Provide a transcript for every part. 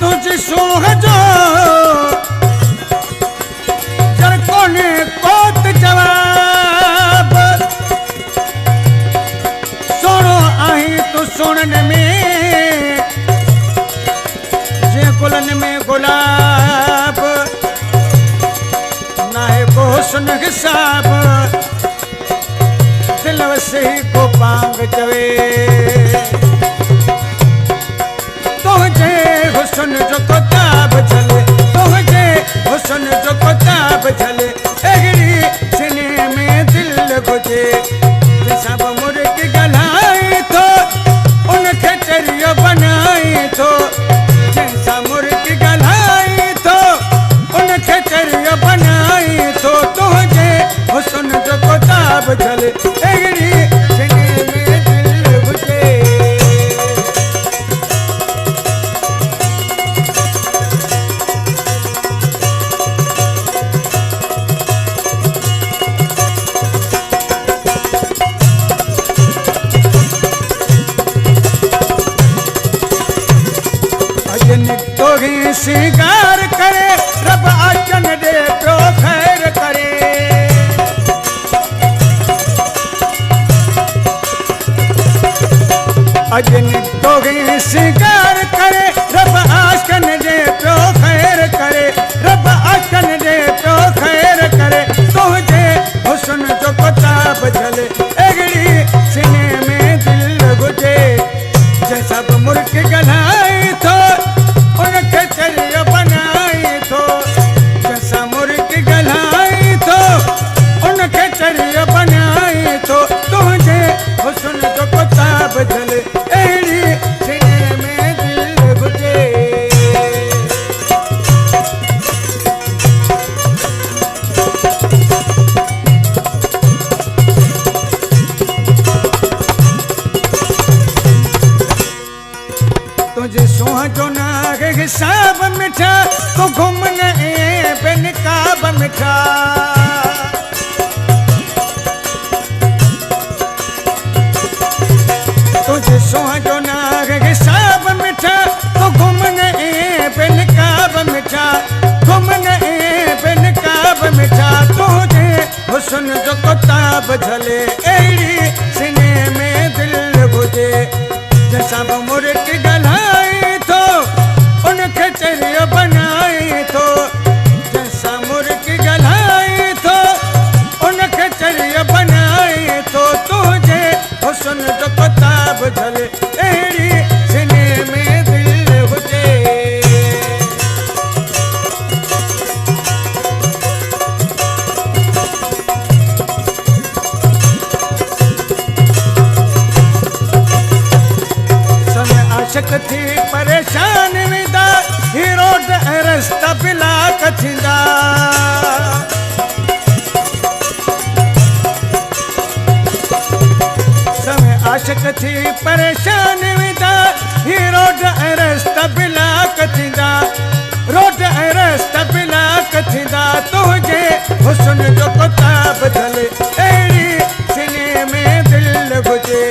तुझ सोह जो जर कोने कोत जवाब सोनो आई तो सुनने में जे गुलन में गुलाब ना है को सुन हिसाब दिल से ही को पांग चवे तुझे हुस्न जो किताब चले तुझे हुस्न जो किताब चले एगरी सीने में दिल गुजे सब मुर्ग गलाई तो उनके चरियो बनाई तो जैसा मुर्ग गलाई तो उनके चरियो बनाई तो तुझे हुस्न जो किताब चले एगरी सीने में दिल गुजे सिंगार करे रब आचन दे तो खैर करे अजन तो सिंगार करे रब आचन दे तो खैर करे रब आचन दे तो खैर करे तुझे हुस्न जो किताब चले एगड़ी सीने में दिल गुजे जैसा मुर्ग गलाई तो उनके चरियो बनाई तो जैसा मुर्ग गलाई तो उनके चरियो बनाई तो तुझे हुस्न जो किताब चले एड़ी सीने में दिल गुजे तुझे सोह जो नाग हिसाब मिठा तो घूमने बेनकाब मिठा तुझे सोह जो नाग हिसाब मिठा तो घूमने बेनकाब मिठा घूमने बेनकाब मिठा तुझे हुस्न जो किताब झले एड़ी सीने में दिल गुजे जैसा मुर्ग गलाई तो उनके चरियो बनाई तो जैसा मुर्ग गलाई तो उनके चरियो बनाई तो तुझे हुस्न जो किताब झले एड़ी सीने में दिल गुजे आशिक थी परेशान विदा हीरो रस्ता बिला कथिंदा समय आशिक थी परेशान विदा हीरो रस्ता बिला कथिंदा रोड रस्ता बिला कथिंदा तुझे हुस्न जो किताब चले एड़ी सीने में दिल गुजे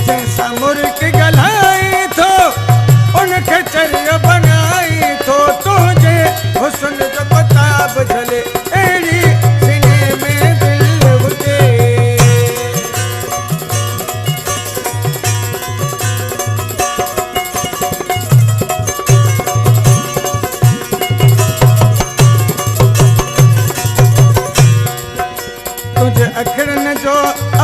जैसा मुर्ग गलाई तो उनके चरियो बनाई तो तुझे हुस्न जो किताब चले एड़ी सीने में दिल गुजे तुझे अखड़न जो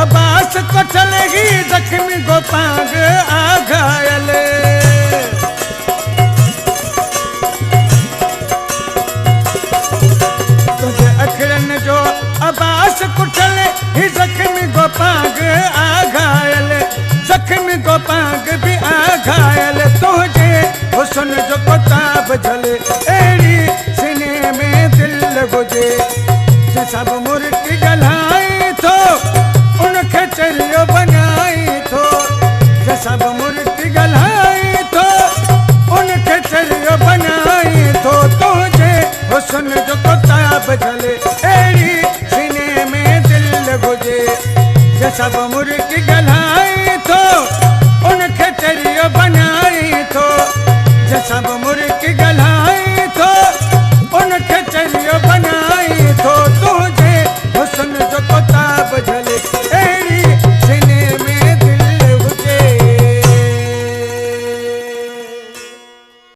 अबास को चलेगी जख्मी गोपांग आ घायल तुझे अखड़न जो अबास को चले ही जख्मी गोपांग आ घायल जख्मी गोपांग भी आ घायल तुझे हुस्न जो किताब झले